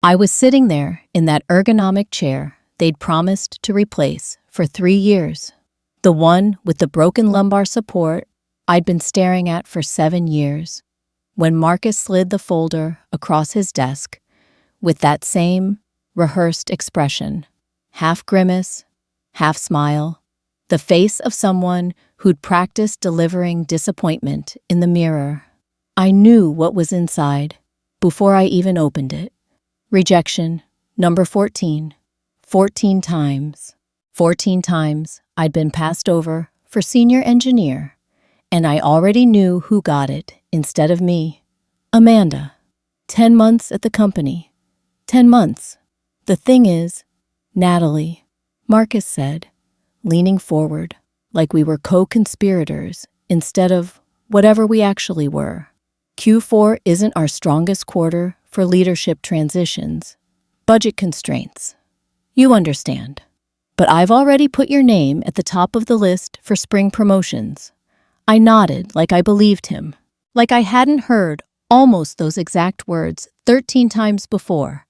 I was sitting there in that ergonomic chair they'd promised to replace for 3 years. The one with the broken lumbar support I'd been staring at for 7 years, when Marcus slid the folder across his desk with that same rehearsed expression, half grimace, half smile, the face of someone who'd practiced delivering disappointment in the mirror. I knew what was inside before I even opened it. Rejection, number 14. 14 times. 14 times I'd been passed over for senior engineer, and I already knew who got it instead of me. Amanda. 10 months at the company. 10 months. The thing is, Natalie, Marcus said, leaning forward like we were co-conspirators instead of whatever we actually were. Q4 isn't our strongest quarter for leadership transitions. Budget constraints. You understand. But I've already put your name at the top of the list for spring promotions. I nodded like I believed him, like I hadn't heard almost those exact words 13 times before,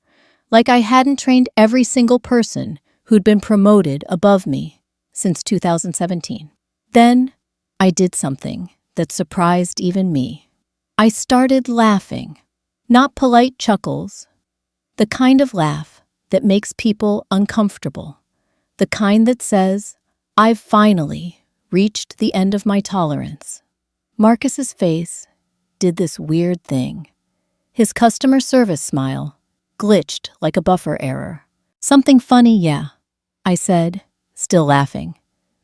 like I hadn't trained every single person who'd been promoted above me since 2017. Then I did something that surprised even me. I started laughing, not polite chuckles, the kind of laugh that makes people uncomfortable, the kind that says, I've finally reached the end of my tolerance. Marcus's face did this weird thing. His customer service smile glitched like a buffer error. Something funny, yeah, I said, still laughing.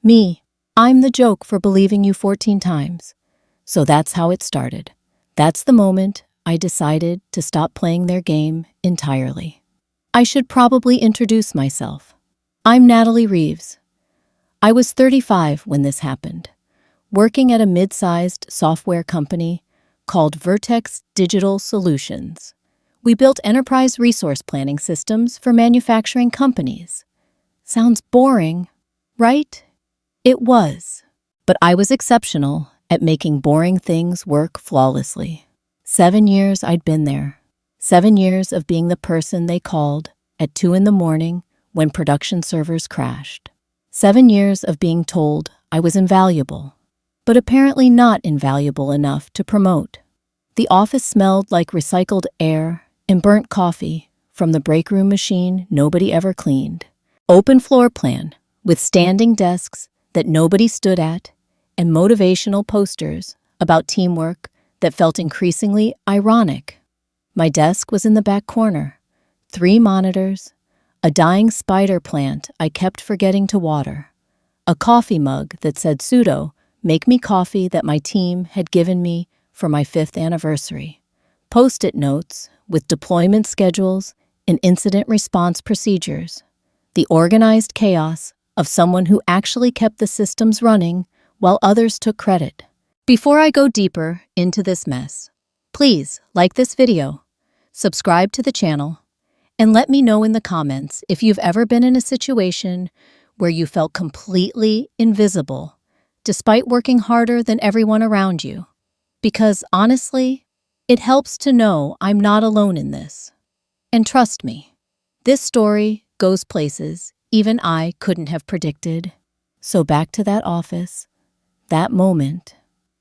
Me, I'm the joke for believing you 14 times. So that's how it started. That's the moment I decided to stop playing their game entirely. I should probably introduce myself. I'm Natalie Reeves. I was 35 when this happened, working at a mid-sized software company called Vertex Digital Solutions. We built enterprise resource planning systems for manufacturing companies. Sounds boring, right? It was. But I was exceptional at making boring things work flawlessly. 7 years I'd been there. 7 years of being the person they called at 2 a.m. when production servers crashed. 7 years of being told I was invaluable, but apparently not invaluable enough to promote. The office smelled like recycled air and burnt coffee from the break room machine nobody ever cleaned. Open floor plan with standing desks that nobody stood at and motivational posters about teamwork that felt increasingly ironic. My desk was in the back corner. 3 monitors, a dying spider plant I kept forgetting to water, a coffee mug that said pseudo, make me coffee that my team had given me for my 5th anniversary, Post-it notes with deployment schedules and incident response procedures, the organized chaos of someone who actually kept the systems running while others took credit. Before I go deeper into this mess, please like this video, subscribe to the channel, and let me know in the comments if you've ever been in a situation where you felt completely invisible despite working harder than everyone around you. Because honestly, it helps to know I'm not alone in this. And trust me, this story goes places even I couldn't have predicted. So back to that office, that moment,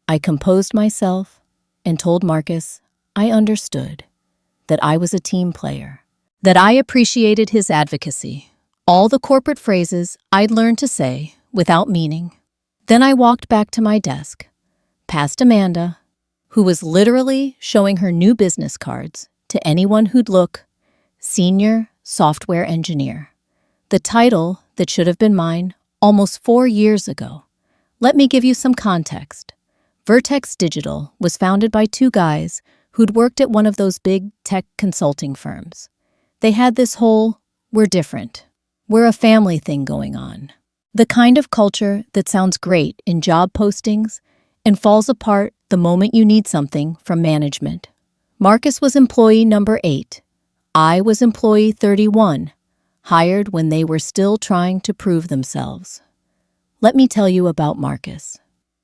I composed myself and told Marcus I understood, that I was a team player, that I appreciated his advocacy, all the corporate phrases I'd learned to say without meaning. Then I walked back to my desk, past Amanda, who was literally showing her new business cards to anyone who'd look, Senior Software Engineer, the title that should have been mine almost 4 years ago. Let me give you some context. Vertex Digital was founded by 2 guys who'd worked at one of those big tech consulting firms. They had this whole, we're different, we're a family thing going on. The kind of culture that sounds great in job postings and falls apart the moment you need something from management. Marcus was employee number 8. I was employee 31, hired when they were still trying to prove themselves. Let me tell you about Marcus.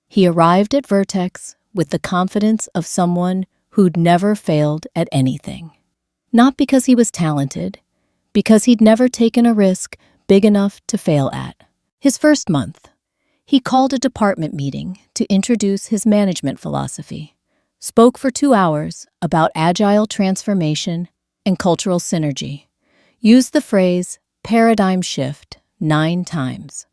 He arrived at Vertex with the confidence of someone who'd never failed at anything. Not because he was talented, because he'd never taken a risk big enough to fail at. His first month, he called a department meeting to introduce his management philosophy, spoke for 2 hours about agile transformation and cultural synergy, used the phrase paradigm shift 9 times.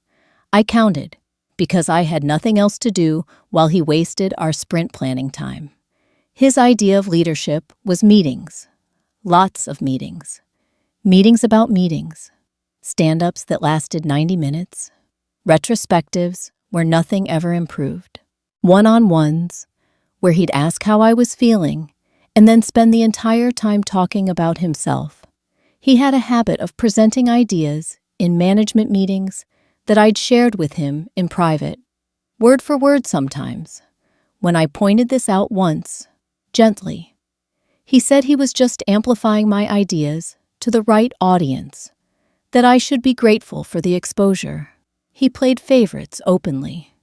I counted because I had nothing else to do while he wasted our sprint planning time. His idea of leadership was meetings, lots of meetings, meetings about meetings, stand-ups that lasted 90 minutes, retrospectives where nothing ever improved, one-on-ones where he'd ask how I was feeling and then spend the entire time talking about himself. He had a habit of presenting ideas in management meetings that I'd shared with him in private, word for word sometimes. When I pointed this out once, gently, he said he was just amplifying my ideas to the right audience, that I should be grateful for the exposure. He played favorites openly.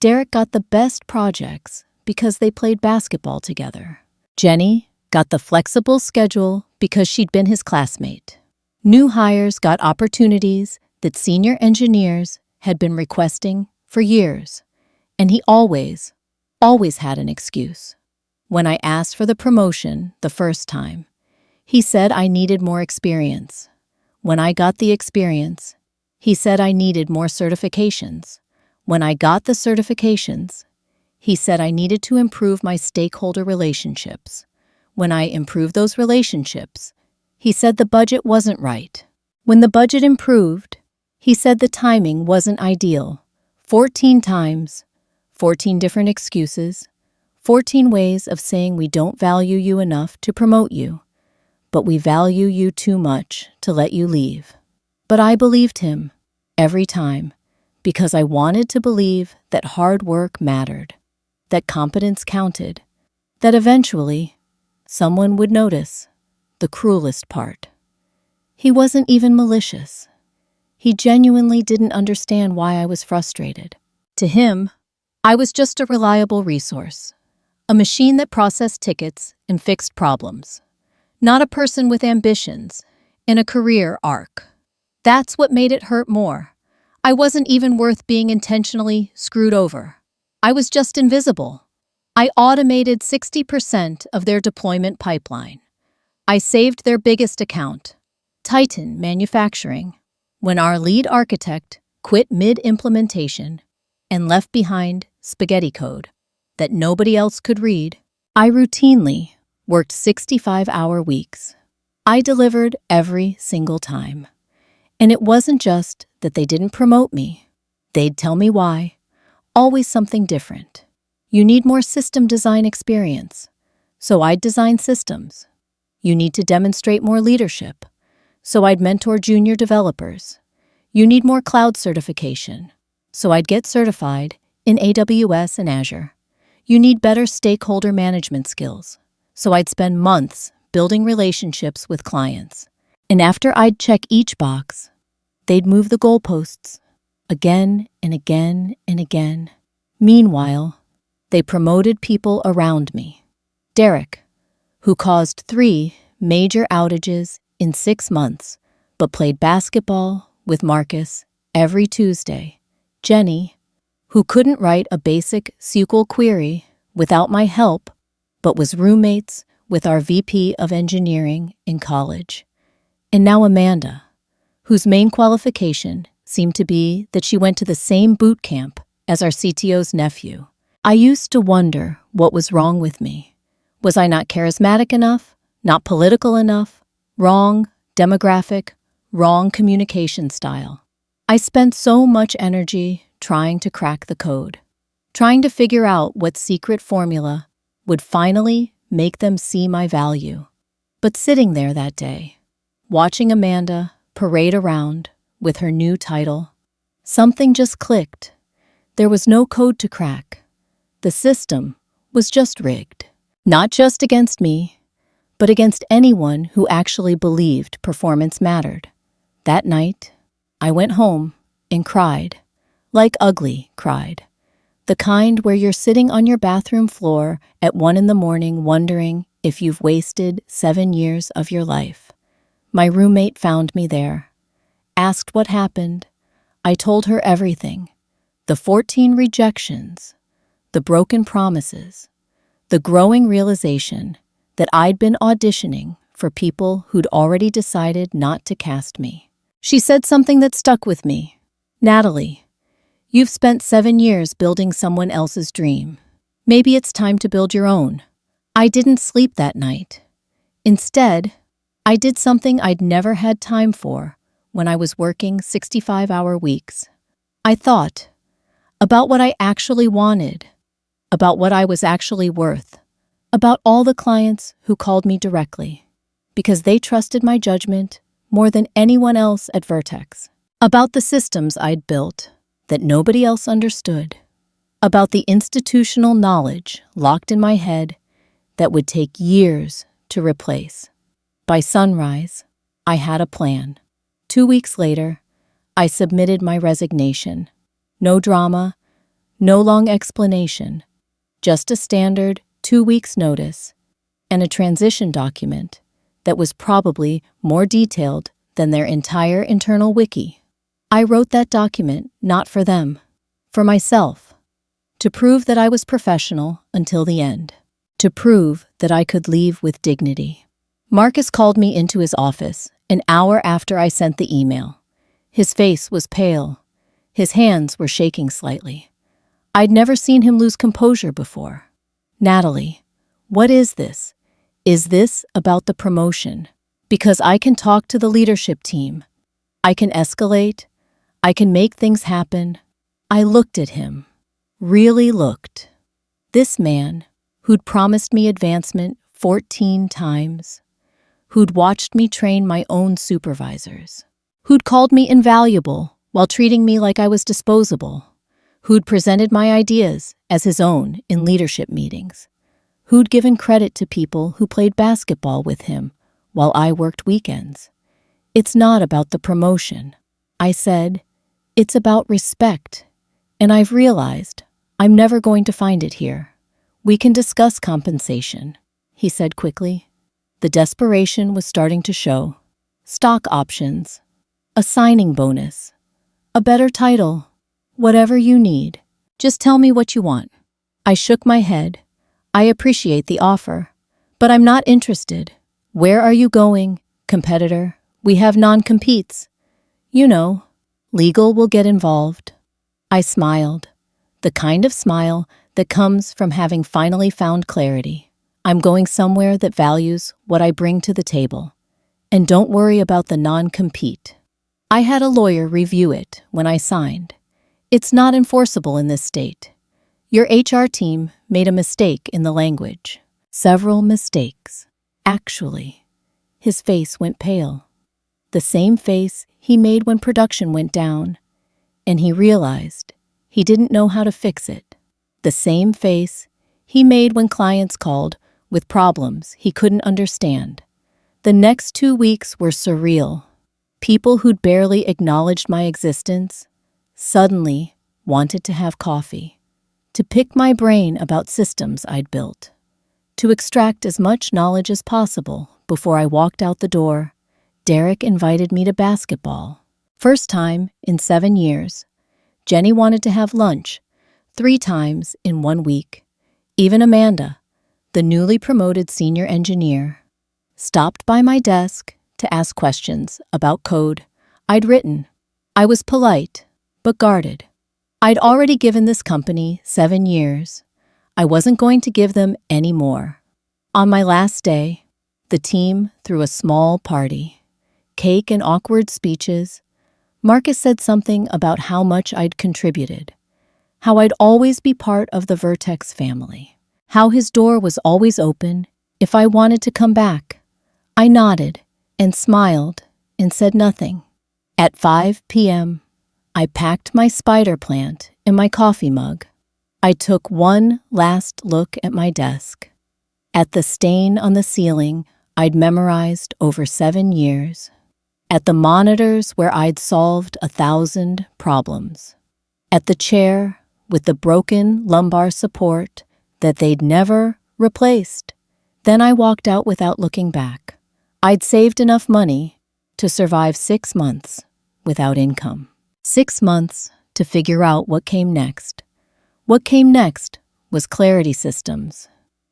Derek got the best projects because they played basketball together. Jenny got the flexible schedule because she'd been his classmate. New hires got opportunities that senior engineers had been requesting for years, and he always had an excuse. When I asked for the promotion the first time, he said I needed more experience. When I got the experience, he said I needed more certifications. When I got the certifications, he said I needed to improve my stakeholder relationships. When I improved those relationships, he said the budget wasn't right. When the budget improved, he said the timing wasn't ideal. 14 times, 14 different excuses, 14 ways of saying we don't value you enough to promote you, but we value you too much to let you leave. But I believed him every time because I wanted to believe that hard work mattered, that competence counted, that eventually someone would notice the cruelest part. He wasn't even malicious. He genuinely didn't understand why I was frustrated. To him, I was just a reliable resource, a machine that processed tickets and fixed problems, not a person with ambitions and a career arc. That's what made it hurt more. I wasn't even worth being intentionally screwed over. I was just invisible. I automated 60% of their deployment pipeline. I saved their biggest account, Titan Manufacturing, when our lead architect quit mid-implementation and left behind spaghetti code that nobody else could read. I routinely worked 65-hour weeks. I delivered every single time. And it wasn't just that they didn't promote me. They'd tell me why. Always something different. You need more system design experience. So I'd design systems. You need to demonstrate more leadership. So I'd mentor junior developers. You need more cloud certification. So I'd get certified in AWS and Azure. You need better stakeholder management skills. So I'd spend months building relationships with clients. And after I'd check each box, they'd move the goalposts again and again and again. Meanwhile, they promoted people around me. Derek, who caused 3 major outages in 6 months, but played basketball with Marcus every Tuesday. Jenny, who couldn't write a basic SQL query without my help, but was roommates with our VP of engineering in college. And now Amanda, whose main qualification seemed to be that she went to the same boot camp as our CTO's nephew. I used to wonder what was wrong with me. Was I not charismatic enough? Not political enough? Wrong demographic? Wrong communication style? I spent so much energy trying to crack the code, trying to figure out what secret formula would finally make them see my value. But sitting there that day, watching Amanda parade around with her new title, something just clicked. There was no code to crack. The system was just rigged. Not just against me, but against anyone who actually believed performance mattered. That night, I went home and cried, like ugly cried. The kind where you're sitting on your bathroom floor at 1 a.m. wondering if you've wasted 7 years of your life. My roommate found me there, asked what happened. I told her everything. The 14 rejections, the broken promises, the growing realization that I'd been auditioning for people who'd already decided not to cast me. She said something that stuck with me. "Natalie, you've spent 7 years building someone else's dream. Maybe it's time to build your own." I didn't sleep that night. Instead, I did something I'd never had time for when I was working 65-hour weeks. I thought about what I actually wanted, about what I was actually worth, about all the clients who called me directly, because they trusted my judgment more than anyone else at Vertex, about the systems I'd built that nobody else understood, about the institutional knowledge locked in my head that would take years to replace. By sunrise, I had a plan. 2 weeks later, I submitted my resignation. No drama, no long explanation, just a standard 2 weeks notice and a transition document that was probably more detailed than their entire internal wiki. I wrote that document not for them, for myself, to prove that I was professional until the end, to prove that I could leave with dignity. Marcus called me into his office an hour after I sent the email. His face was pale. His hands were shaking slightly. I'd never seen him lose composure before. "Natalie, what is this? Is this about the promotion? Because I can talk to the leadership team. I can escalate. I can make things happen." I looked at him. Really looked. This man, who'd promised me advancement 14 times, who'd watched me train my own supervisors, who'd called me invaluable while treating me like I was disposable, who'd presented my ideas as his own in leadership meetings, who'd given credit to people who played basketball with him while I worked weekends. "It's not about the promotion," I said. "It's about respect, and I've realized I'm never going to find it here." "We can discuss compensation," he said quickly. The desperation was starting to show. "Stock options, a signing bonus, a better title, whatever you need. Just tell me what you want." I shook my head. "I appreciate the offer, but I'm not interested." "Where are you going, competitor? We have non-competes. You know, legal will get involved." I smiled, the kind of smile that comes from having finally found clarity. "I'm going somewhere that values what I bring to the table. And don't worry about the non-compete. I had a lawyer review it when I signed. It's not enforceable in this state. Your HR team made a mistake in the language. Several mistakes. Actually." His face went pale. The same face he made when production went down, and he realized he didn't know how to fix it. The same face he made when clients called with problems he couldn't understand. The next 2 weeks were surreal. People who'd barely acknowledged my existence suddenly wanted to have coffee, to pick my brain about systems I'd built, to extract as much knowledge as possible. Before I walked out the door, Derek invited me to basketball. First time in 7 years. Jenny wanted to have lunch 3 times in 1 week. Even Amanda, the newly promoted senior engineer, stopped by my desk to ask questions about code I'd written. I was polite, but guarded. I'd already given this company 7 years. I wasn't going to give them any more. On my last day, the team threw a small party. Cake and awkward speeches. Marcus said something about how much I'd contributed, how I'd always be part of the Vertex family, how his door was always open if I wanted to come back. I nodded and smiled and said nothing. At 5 p.m., I packed my spider plant in my coffee mug. I took one last look at my desk, at the stain on the ceiling I'd memorized over 7 years, at the monitors where I'd solved 1,000 problems, at the chair with the broken lumbar support that they'd never replaced, Then I walked out without looking back. I'd saved enough money to survive 6 months without income. 6 months to figure out what came next. What came next was Clarity Systems.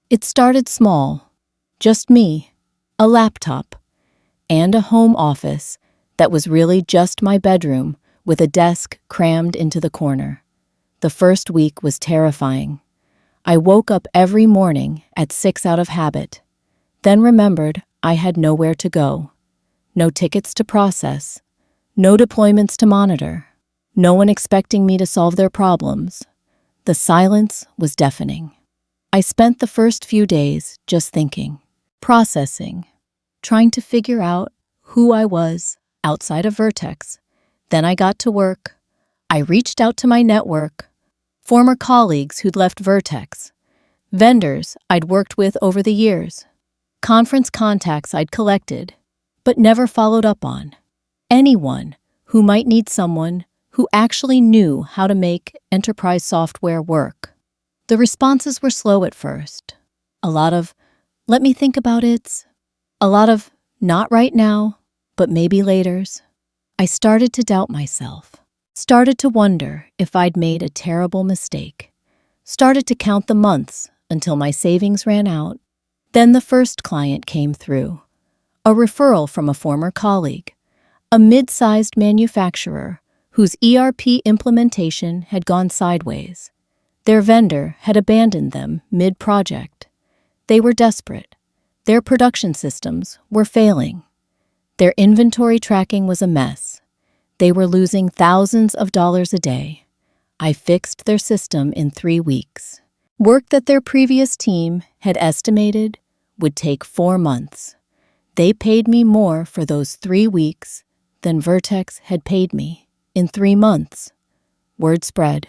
It started small, just me, a laptop, and a home office that was really just my bedroom with a desk crammed into the corner. The first week was terrifying. I woke up every morning at 6 out of habit, then remembered I had nowhere to go. No tickets to process, no deployments to monitor, no one expecting me to solve their problems. The silence was deafening. I spent the first few days just thinking, processing, trying to figure out who I was outside of Vertex. Then I got to work. I reached out to my network, former colleagues who'd left Vertex, vendors I'd worked with over the years, conference contacts I'd collected, but never followed up on. Anyone who might need someone who actually knew how to make enterprise software work. The responses were slow at first. A lot of, "Let me think about it." A lot of, "Not right now, but maybe later's." I started to doubt myself. Started to wonder if I'd made a terrible mistake. Started to count the months until my savings ran out. Then the first client came through. A referral from a former colleague, a mid-sized manufacturer whose ERP implementation had gone sideways. Their vendor had abandoned them mid-project. They were desperate. Their production systems were failing. Their inventory tracking was a mess. They were losing thousands of dollars a day. I fixed their system in 3 weeks. Work that their previous team had estimated would take 4 months. They paid me more for those 3 weeks than Vertex had paid me in 3 months. Word spread.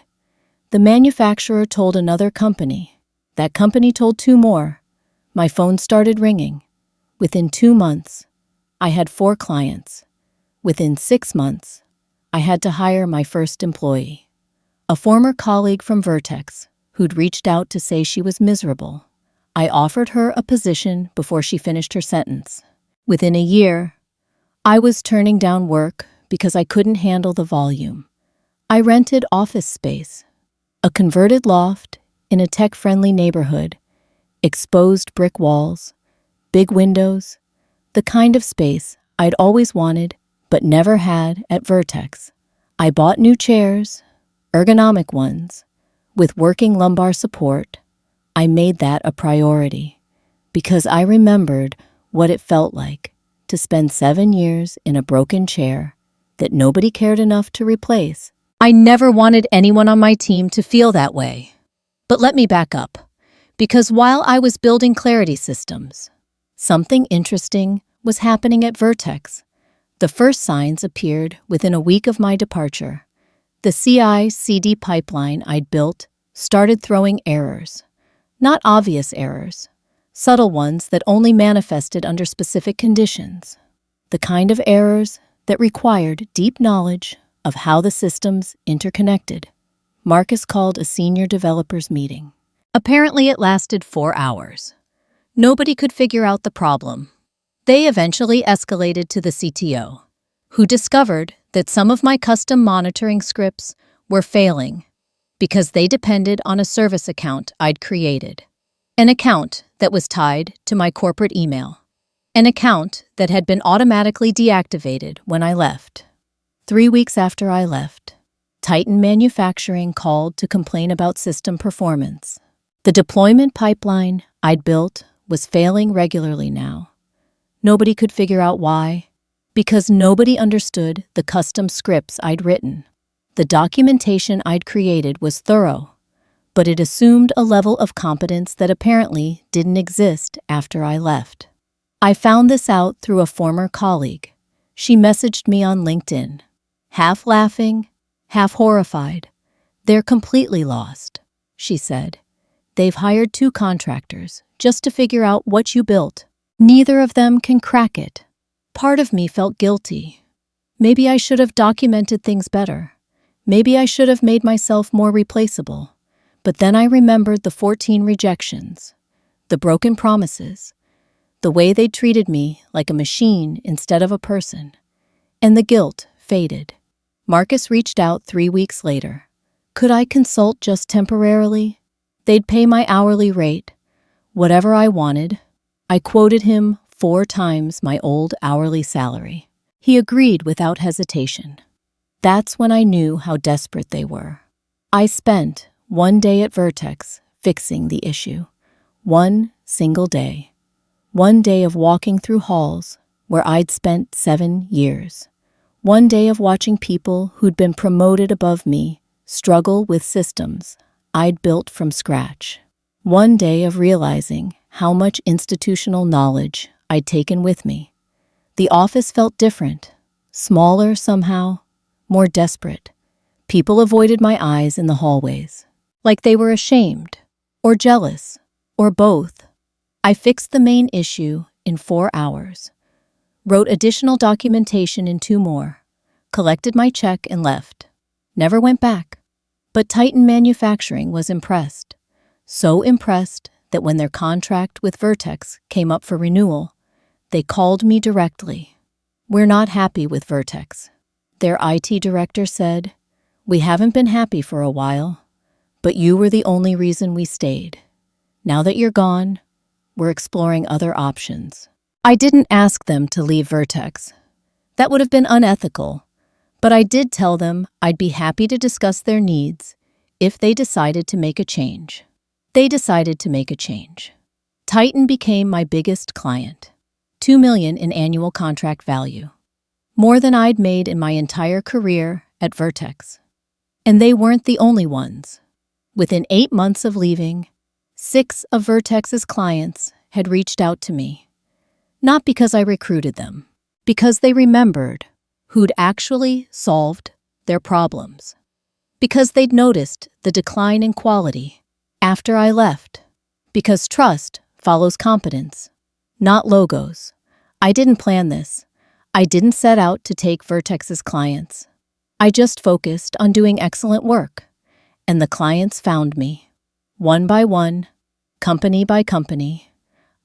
The manufacturer told another company. That company told 2 more. My phone started ringing. Within 2 months, I had 4 clients. Within 6 months, I had to hire my first employee. A former colleague from Vertex who'd reached out to say she was miserable. I offered her a position before she finished her sentence. Within a year, I was turning down work because I couldn't handle the volume. I rented office space, a converted loft in a tech-friendly neighborhood, exposed brick walls, big windows, the kind of space I'd always wanted but never had at Vertex. I bought new chairs, ergonomic ones, with working lumbar support. I made that a priority because I remembered what it felt like to spend 7 years in a broken chair that nobody cared enough to replace. I never wanted anyone on my team to feel that way. But let me back up, because while I was building Clarity Systems, something interesting was happening at Vertex. The first signs appeared within a week of my departure. The CI/CD pipeline I'd built started throwing errors. Not obvious errors, subtle ones that only manifested under specific conditions. The kind of errors that required deep knowledge of how the systems interconnected. Marcus called a senior developers meeting. Apparently it lasted 4 hours. Nobody could figure out the problem. They eventually escalated to the CTO, who discovered that some of my custom monitoring scripts were failing because they depended on a service account I'd created. An account that was tied to my corporate email. An account that had been automatically deactivated when I left. 3 weeks after I left, Titan Manufacturing called to complain about system performance. The deployment pipeline I'd built was failing regularly now. Nobody could figure out why, because nobody understood the custom scripts I'd written. The documentation I'd created was thorough, but it assumed a level of competence that apparently didn't exist after I left. I found this out through a former colleague. She messaged me on LinkedIn, half laughing, half horrified. "They're completely lost," she said. "They've hired 2 contractors just to figure out what you built. Neither of them can crack it." Part of me felt guilty. Maybe I should have documented things better. Maybe I should have made myself more replaceable. But then I remembered the 14 rejections. the broken promises, the way they treated me like a machine instead of a person, and the guilt faded. Marcus reached out 3 weeks later. Could I consult just temporarily? They'd pay my hourly rate, whatever I wanted. I quoted him 4 times my old hourly salary. He agreed without hesitation. That's when I knew how desperate they were. I spent 1 day at Vertex fixing the issue. 1 single day. 1 day of walking through halls where I'd spent 7 years. 1 day of watching people who'd been promoted above me struggle with systems I'd built from scratch. 1 day of realizing how much institutional knowledge I'd taken with me. The office felt different, smaller somehow, more desperate. People avoided my eyes in the hallways, like they were ashamed, or jealous, or both. I fixed the main issue in 4 hours, wrote additional documentation in 2 more, collected my check and left. Never went back. But Titan Manufacturing was impressed. So impressed that when their contract with Vertex came up for renewal, they called me directly. We're not happy with Vertex. Their IT director said, we haven't been happy for a while, but you were the only reason we stayed. Now that you're gone, we're exploring other options. I didn't ask them to leave Vertex. That would have been unethical, but I did tell them I'd be happy to discuss their needs if they decided to make a change. They decided to make a change. Titan became my biggest client. $2 million in annual contract value. More than I'd made in my entire career at Vertex. And they weren't the only ones. Within 8 months of leaving, 6 of Vertex's clients had reached out to me. Not because I recruited them, because they remembered who'd actually solved their problems. Because they'd noticed the decline in quality after I left. Because trust follows competence, not logos. I didn't plan this. I didn't set out to take Vertex's clients. I just focused on doing excellent work, and the clients found me, one by one, company by company,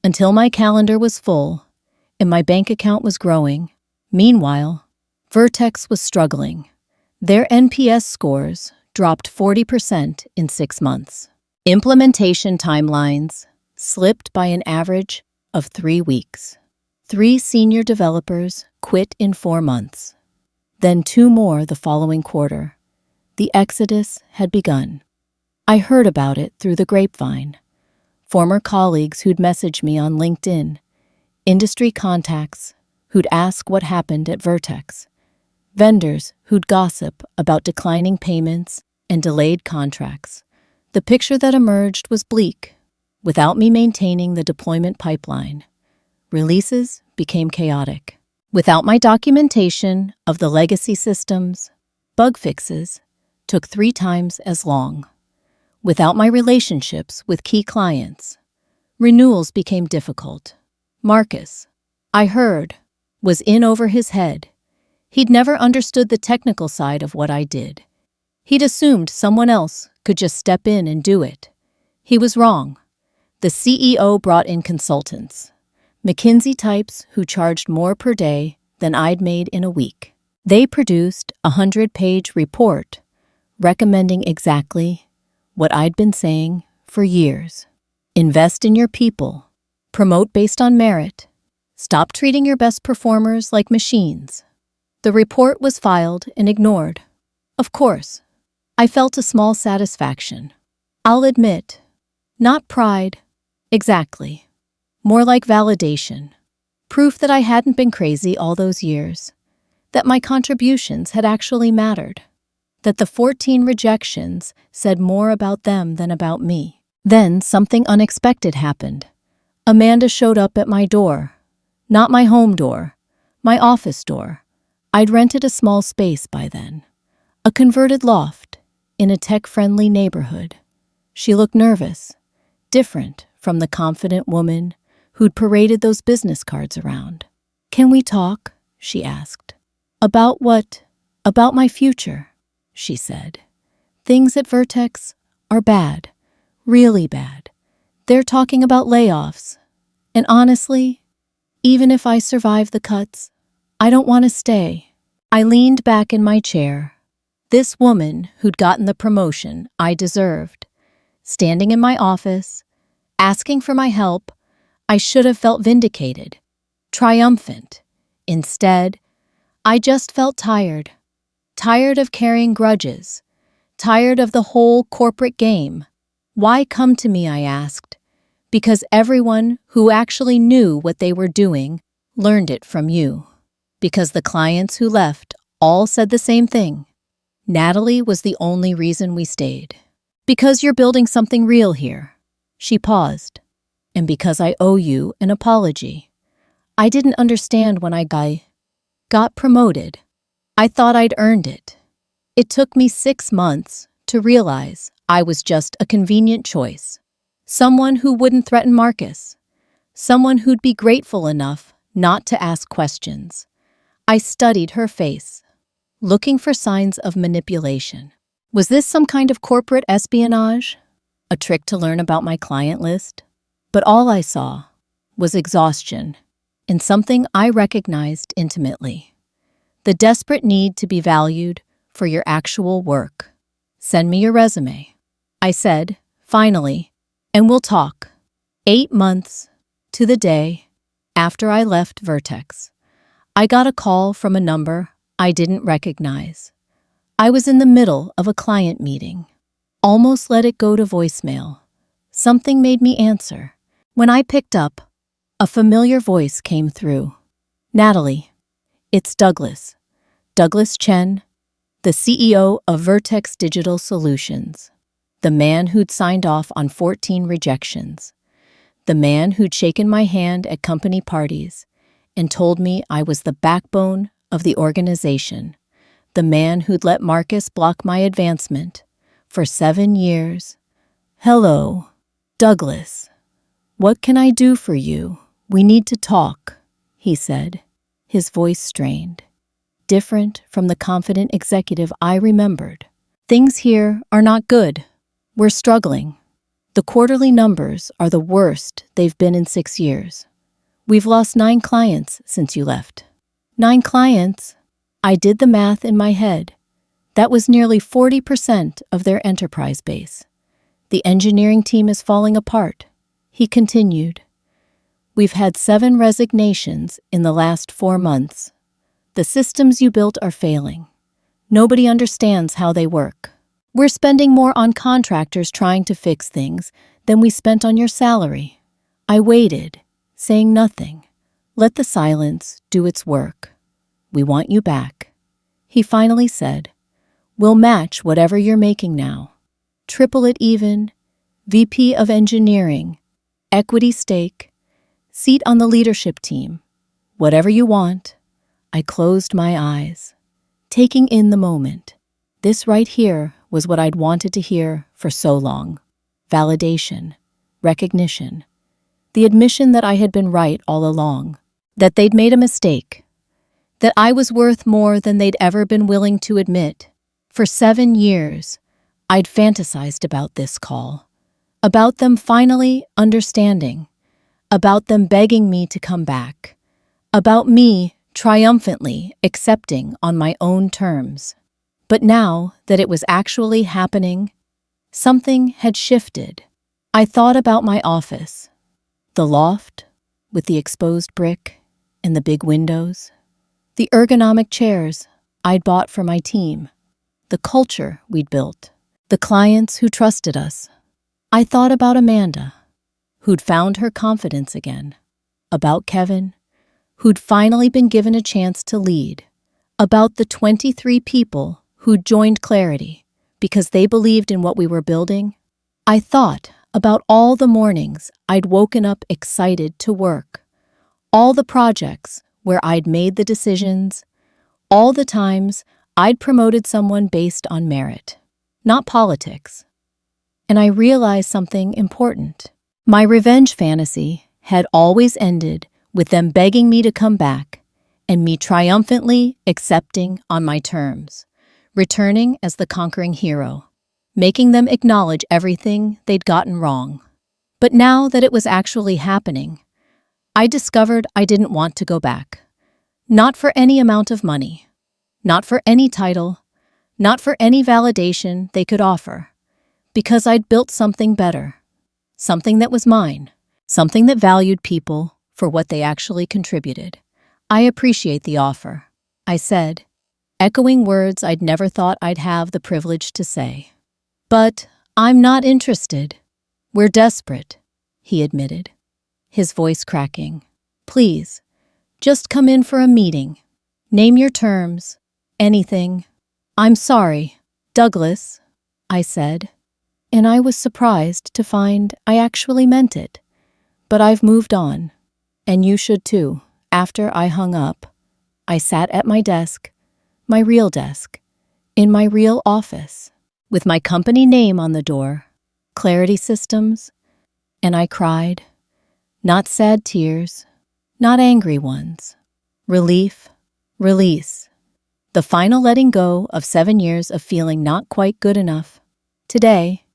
until my calendar was full and my bank account was growing. Meanwhile, Vertex was struggling. Their NPS scores dropped 40% in 6 months. Implementation timelines slipped by an average of 3 weeks. 3 senior developers quit in 4 months. Then 2 more the following quarter. The exodus had begun. I heard about it through the grapevine. Former colleagues who'd message me on LinkedIn, industry contacts who'd ask what happened at Vertex, vendors who'd gossip about declining payments and delayed contracts. The picture that emerged was bleak. Without me maintaining the deployment pipeline, releases became chaotic. Without my documentation of the legacy systems, bug fixes took 3 times as long. Without my relationships with key clients, renewals became difficult. Marcus, I heard, was in over his head. He'd never understood the technical side of what I did. He'd assumed someone else could just step in and do it. He was wrong. The CEO brought in consultants, McKinsey types who charged more per day than I'd made in a week. They produced a 100-page report recommending exactly what I'd been saying for years. Invest in your people. Promote based on merit. Stop treating your best performers like machines. The report was filed and ignored. Of course, I felt a small satisfaction. I'll admit, not pride, exactly. More like validation. Proof that I hadn't been crazy all those years. That my contributions had actually mattered. That the 14 rejections said more about them than about me. Then something unexpected happened. Amanda showed up at my door. Not my home door, my office door. I'd rented a small space by then. A converted loft in a tech-friendly neighborhood. She looked nervous, different from the confident woman who'd paraded those business cards around. Can we talk? She asked. About what? About my future, she said. Things at Vertex are bad, really bad. They're talking about layoffs. And honestly, even if I survive the cuts, I don't want to stay. I leaned back in my chair. This woman who'd gotten the promotion I deserved, standing in my office, asking for my help, I should have felt vindicated, triumphant. Instead, I just felt tired. Tired of carrying grudges. Tired of the whole corporate game. Why come to me, I asked. Because everyone who actually knew what they were doing learned it from you. Because the clients who left all said the same thing. Natalie was the only reason we stayed. Because you're building something real here. She paused. And because I owe you an apology. I didn't understand when I got promoted. I thought I'd earned it. It took me 6 months to realize I was just a convenient choice. Someone who wouldn't threaten Marcus. Someone who'd be grateful enough not to ask questions. I studied her face, looking for signs of manipulation. Was this some kind of corporate espionage? A trick to learn about my client list? But all I saw was exhaustion and something I recognized intimately. The desperate need to be valued for your actual work. Send me your resume, I said, finally, and we'll talk. 8 months to the day after I left Vertex, I got a call from a number I didn't recognize. I was in the middle of a client meeting. Almost let it go to voicemail. Something made me answer. When I picked up, a familiar voice came through. Natalie, it's Douglas. Douglas Chen, the CEO of Vertex Digital Solutions. The man who'd signed off on 14 rejections. The man who'd shaken my hand at company parties and told me I was the backbone of the organization. The man who'd let Marcus block my advancement for 7 years. Hello, Douglas. What can I do for you? We need to talk, he said, his voice strained, different from the confident executive I remembered. Things here are not good. We're struggling. The quarterly numbers are the worst they've been in 6 years. We've lost 9 clients since you left. 9 clients? I did the math in my head. That was nearly 40% of their enterprise base. The engineering team is falling apart. He continued. We've had 7 resignations in the last 4 months. The systems you built are failing. Nobody understands how they work. We're spending more on contractors trying to fix things than we spent on your salary. I waited, saying nothing. Let the silence do its work. We want you back. He finally said, we'll match whatever you're making now. Triple it even, VP of Engineering, equity stake, seat on the leadership team, whatever you want. I closed my eyes, taking in the moment. This right here was what I'd wanted to hear for so long. Validation, recognition, the admission that I had been right all along, that they'd made a mistake, that I was worth more than they'd ever been willing to admit. For 7 years, I'd fantasized about this call, about them finally understanding, about them begging me to come back, about me triumphantly accepting on my own terms. But now that it was actually happening, something had shifted. I thought about my office, the loft with the exposed brick and the big windows, the ergonomic chairs I'd bought for my team, the culture we'd built, the clients who trusted us. I thought about Amanda, who'd found her confidence again, about Kevin, who'd finally been given a chance to lead, about the 23 people who'd joined Clarity because they believed in what we were building. I thought about all the mornings I'd woken up excited to work, all the projects where I'd made the decisions, all the times I'd promoted someone based on merit, not politics. And I realized something important. My revenge fantasy had always ended with them begging me to come back and me triumphantly accepting on my terms, returning as the conquering hero, making them acknowledge everything they'd gotten wrong. But now that it was actually happening, I discovered I didn't want to go back. Not for any amount of money, not for any title, not for any validation they could offer, because I'd built something better, something that was mine, something that valued people for what they actually contributed. I appreciate the offer, I said, echoing words I'd never thought I'd have the privilege to say. But I'm not interested. We're desperate, he admitted, his voice cracking. Please, just come in for a meeting. Name your terms. Anything. I'm sorry, Douglas, I said, and I was surprised to find I actually meant it. But I've moved on, and you should too. After I hung up, I sat at my desk, my real desk, in my real office, with my company name on the door, Clarity Systems, and I cried. Not sad tears, not angry ones. Relief, release. The final letting go of 7 years of feeling not quite good enough. Today,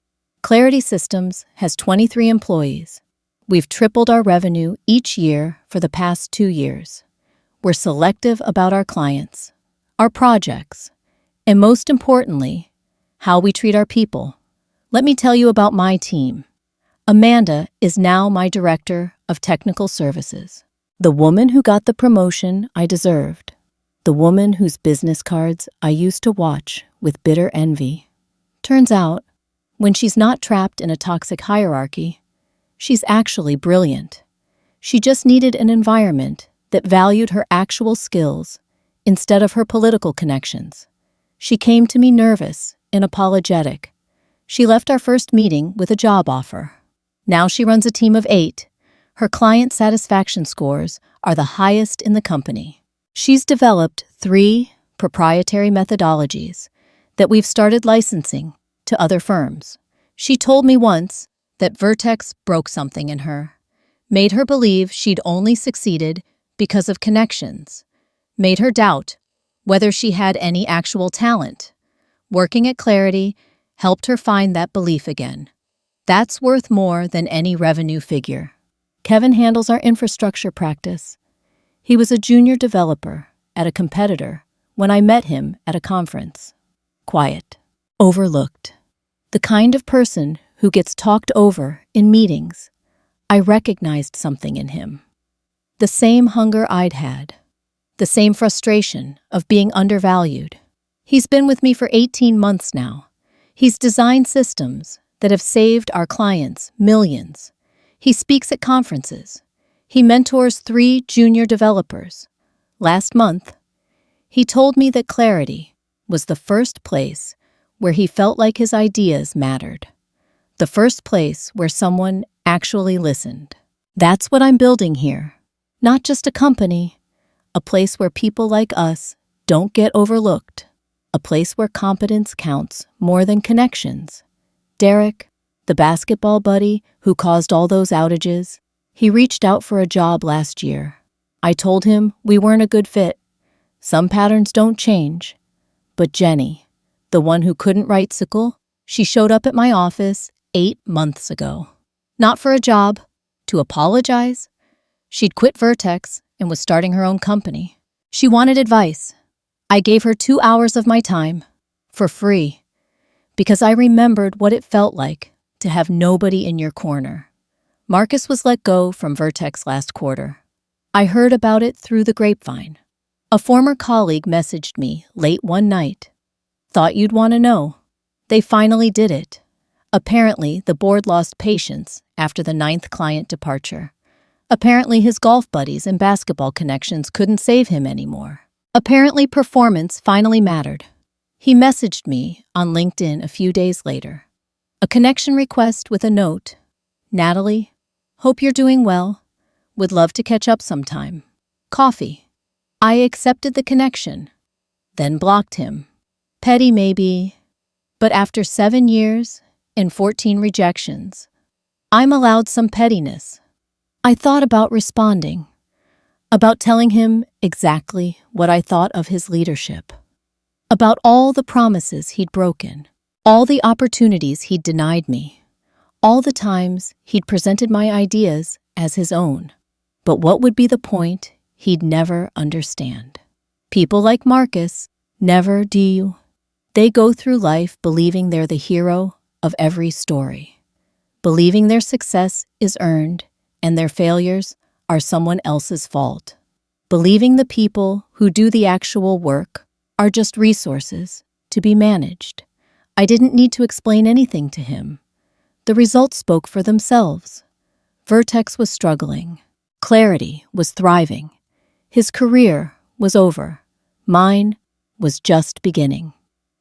Clarity Systems has 23 employees. We've tripled our revenue each year for the past 2 years. We're selective about our clients, our projects, and most importantly, how we treat our people. Let me tell you about my team. Amanda is now my Director of Technical Services, the woman who got the promotion I deserved, the woman whose business cards I used to watch with bitter envy. Turns out, when she's not trapped in a toxic hierarchy, she's actually brilliant. She just needed an environment that valued her actual skills instead of her political connections. She came to me nervous and apologetic. She left our first meeting with a job offer. Now she runs a team of 8. Her client satisfaction scores are the highest in the company. She's developed 3 proprietary methodologies that we've started licensing to other firms. She told me once that Vertex broke something in her, made her believe she'd only succeeded because of connections, made her doubt whether she had any actual talent. Working at Clarity helped her find that belief again. That's worth more than any revenue figure. Kevin handles our infrastructure practice. He was a junior developer at a competitor when I met him at a conference. Quiet, overlooked. The kind of person who gets talked over in meetings. I recognized something in him. The same hunger I'd had. The same frustration of being undervalued. He's been with me for 18 months now. He's designed systems that have saved our clients millions. He speaks at conferences. He mentors 3 junior developers. Last month, he told me that Clarity was the first place where he felt like his ideas mattered. The first place where someone actually listened. That's what I'm building here. Not just a company, a place where people like us don't get overlooked. A place where competence counts more than connections. Derek, the basketball buddy who caused all those outages, he reached out for a job last year. I told him we weren't a good fit. Some patterns don't change. But Jenny, the one who couldn't write SQL, she showed up at my office 8 months ago. Not for a job, to apologize. She'd quit Vertex and was starting her own company. She wanted advice. I gave her 2 hours of my time, for free, because I remembered what it felt like to have nobody in your corner. Marcus was let go from Vertex last quarter. I heard about it through the grapevine. A former colleague messaged me late one night. Thought you'd want to know. They finally did it. Apparently, the board lost patience after the 9th client departure. Apparently, his golf buddies and basketball connections couldn't save him anymore. Apparently, performance finally mattered. He messaged me on LinkedIn a few days later. A connection request with a note. Natalie, hope you're doing well. Would love to catch up sometime. Coffee. I accepted the connection, then blocked him. Petty maybe, but after 7 years and 14 rejections, I'm allowed some pettiness. I thought about responding, about telling him exactly what I thought of his leadership, about all the promises he'd broken, all the opportunities he'd denied me, All the times he'd presented my ideas as his own. But what would be the point, he'd never understand. People like Marcus never do. They go through life believing they're the hero of every story, believing their success is earned and their failures are someone else's fault, believing the people who do the actual work are just resources to be managed. I didn't need to explain anything to him. The results spoke for themselves. Vertex was struggling. Clarity was thriving. His career was over. Mine was just beginning.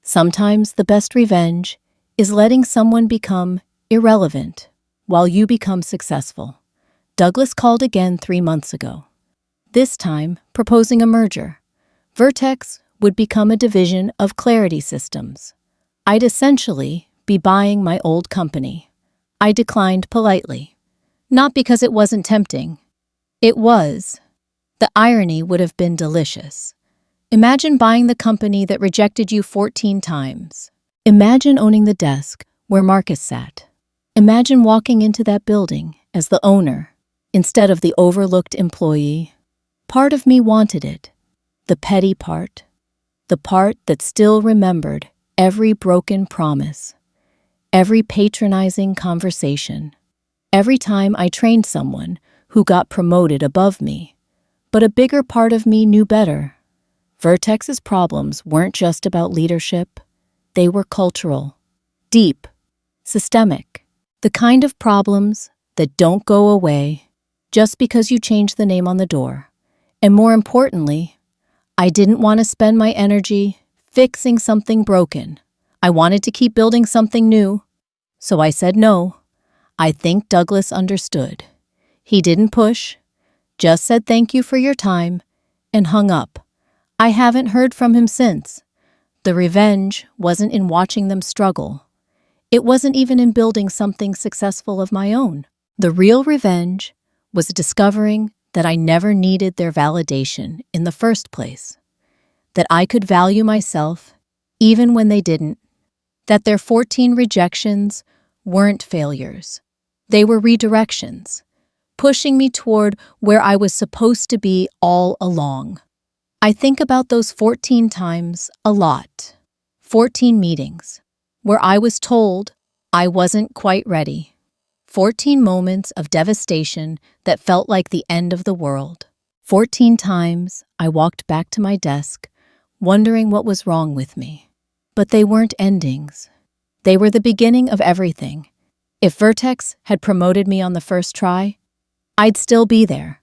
Sometimes the best revenge is letting someone become irrelevant while you become successful. Douglas called again 3 months ago, this time proposing a merger. Vertex would become a division of Clarity Systems. I'd essentially be buying my old company. I declined politely. Not because it wasn't tempting. It was. The irony would have been delicious. Imagine buying the company that rejected you 14 times. Imagine owning the desk where Marcus sat. Imagine walking into that building as the owner instead of the overlooked employee. Part of me wanted it. The petty part. The part that still remembered every broken promise. Every patronizing conversation. Every time I trained someone who got promoted above me. But a bigger part of me knew better. Vertex's problems weren't just about leadership. They were cultural, deep, systemic. The kind of problems that don't go away just because you change the name on the door. And more importantly, I didn't want to spend my energy fixing something broken. I wanted to keep building something new. So I said no. I think Douglas understood. He didn't push, just said thank you for your time, and hung up. I haven't heard from him since. The revenge wasn't in watching them struggle. It wasn't even in building something successful of my own. The real revenge was discovering that I never needed their validation in the first place. That I could value myself even when they didn't. That their 14 rejections weren't failures. They were redirections, pushing me toward where I was supposed to be all along. I think about those 14 times a lot. 14 meetings where I was told I wasn't quite ready. 14 moments of devastation that felt like the end of the world. 14 times I walked back to my desk, wondering what was wrong with me. But they weren't endings. They were the beginning of everything. If Vertex had promoted me on the first try, I'd still be there.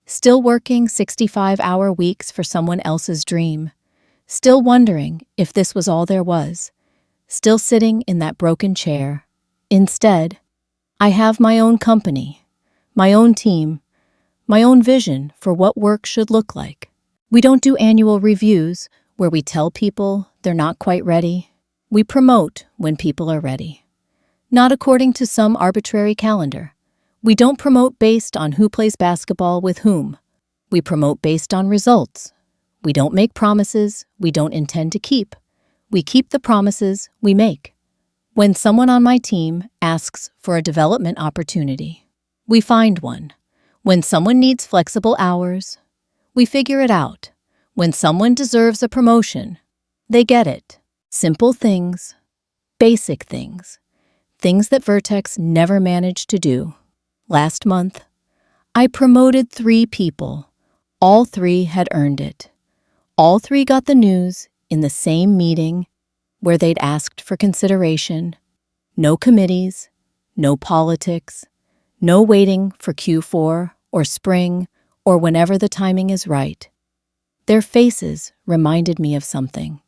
Still working 65-hour weeks for someone else's dream. Still wondering if this was all there was. Still sitting in that broken chair. Instead, I have my own company, my own team, my own vision for what work should look like. We don't do annual reviews where we tell people they're not quite ready. We promote when people are ready. Not according to some arbitrary calendar. We don't promote based on who plays basketball with whom. We promote based on results. We don't make promises we don't intend to keep. We keep the promises we make. When someone on my team asks for a development opportunity, we find one. When someone needs flexible hours, we figure it out. When someone deserves a promotion, they get it. Simple things, basic things, things that Vertex never managed to do. Last month, I promoted 3 people. All 3 had earned it. All 3 got the news in the same meeting where they'd asked for consideration. No committees, no politics, no waiting for Q4 or spring or whenever the timing is right. Their faces reminded me of something.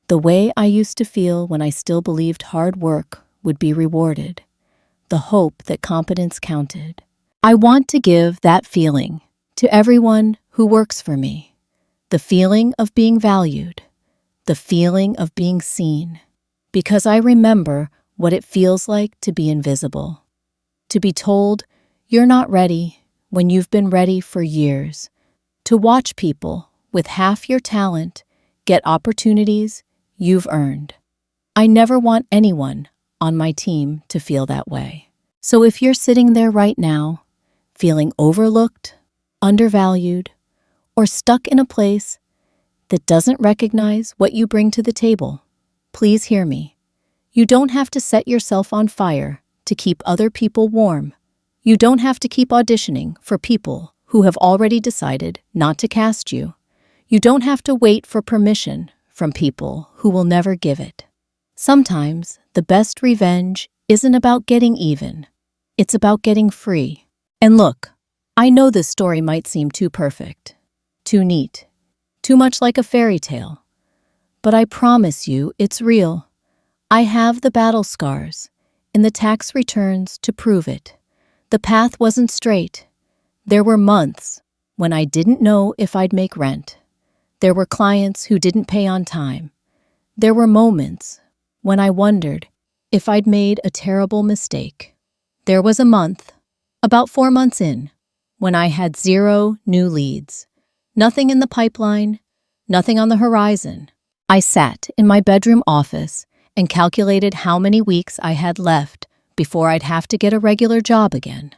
The way I used to feel when I still believed hard work would be rewarded. The hope that competence counted. I want to give that feeling to everyone who works for me. The feeling of being valued. The feeling of being seen. Because I remember what it feels like to be invisible. To be told you're not ready when you've been ready for years. To watch people with half your talent get opportunities you've earned. I never want anyone on my team to feel that way. So if you're sitting there right now, feeling overlooked, undervalued, or stuck in a place that doesn't recognize what you bring to the table, please hear me. You don't have to set yourself on fire to keep other people warm. You don't have to keep auditioning for people who have already decided not to cast you. You don't have to wait for permission from people who will never give it. Sometimes the best revenge isn't about getting even. It's about getting free. And look, I know this story might seem too perfect, too neat, too much like a fairy tale, but I promise you it's real. I have the battle scars and the tax returns to prove it. The path wasn't straight. There were months when I didn't know if I'd make rent. There were clients who didn't pay on time. There were moments when I wondered if I'd made a terrible mistake. There was a month, about 4 months in, when I had 0 new leads. Nothing in the pipeline, nothing on the horizon. I sat in my bedroom office and calculated how many weeks I had left before I'd have to get a regular job again.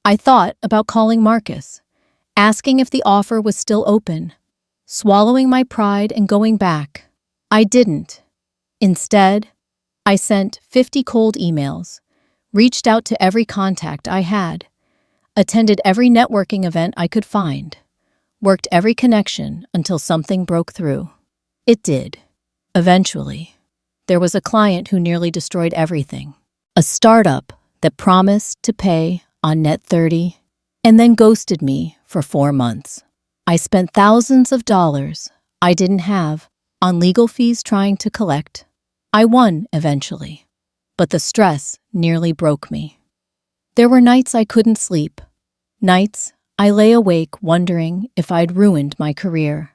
I thought about calling Marcus, asking if the offer was still open, swallowing my pride and going back. I didn't. Instead, I sent 50 cold emails, reached out to every contact I had, attended every networking event I could find, worked every connection until something broke through. It did. Eventually, there was a client who nearly destroyed everything. A startup that promised to pay on net 30 and then ghosted me for 4 months. I spent thousands of dollars I didn't have on legal fees trying to collect. I won eventually, but the stress nearly broke me. There were nights I couldn't sleep, nights I lay awake wondering if I'd ruined my career,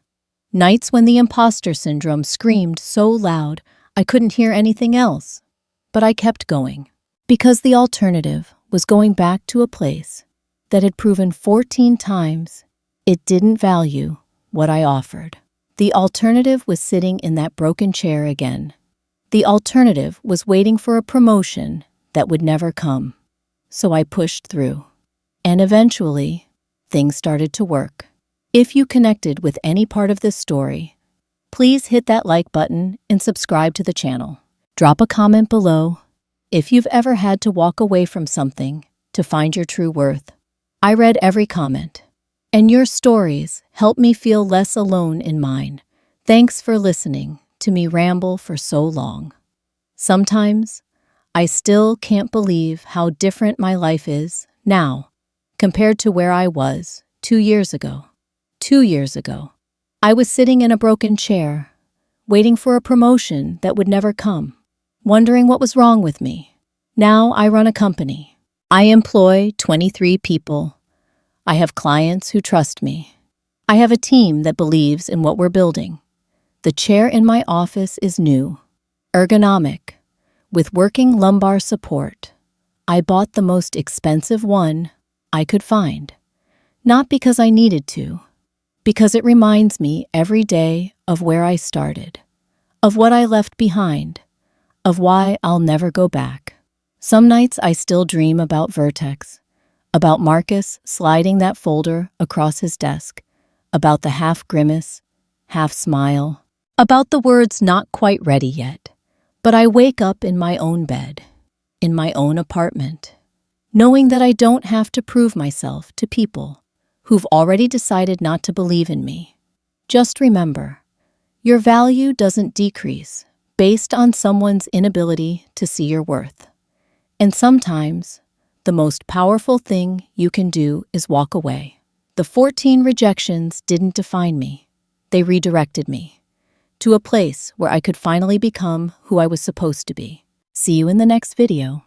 nights when the imposter syndrome screamed so loud I couldn't hear anything else. But I kept going, because the alternative was going back to a place that had proven 14 times it didn't value what I offered. The alternative was sitting in that broken chair again. The alternative was waiting for a promotion that would never come. So I pushed through. And eventually, things started to work. If you connected with any part of this story, please hit that like button and subscribe to the channel. Drop a comment below if you've ever had to walk away from something to find your true worth. I read every comment, and your stories help me feel less alone in mine. Thanks for listening to me ramble for so long. Sometimes, I still can't believe how different my life is now compared to where I was 2 years ago. 2 years ago, I was sitting in a broken chair, waiting for a promotion that would never come, wondering what was wrong with me. Now I run a company. I employ 23 people. I have clients who trust me. I have a team that believes in what we're building. The chair in my office is new, ergonomic, with working lumbar support. I bought the most expensive one I could find, not because I needed to, because it reminds me every day of where I started, of what I left behind, of why I'll never go back. Some nights I still dream about Vertex, about Marcus sliding that folder across his desk, about the half grimace, half smile, about the words not quite ready yet. But I wake up in my own bed, in my own apartment, knowing that I don't have to prove myself to people who've already decided not to believe in me. Just remember, your value doesn't decrease based on someone's inability to see your worth. And sometimes, the most powerful thing you can do is walk away. The 14 rejections didn't define me. They redirected me to a place where I could finally become who I was supposed to be. See you in the next video.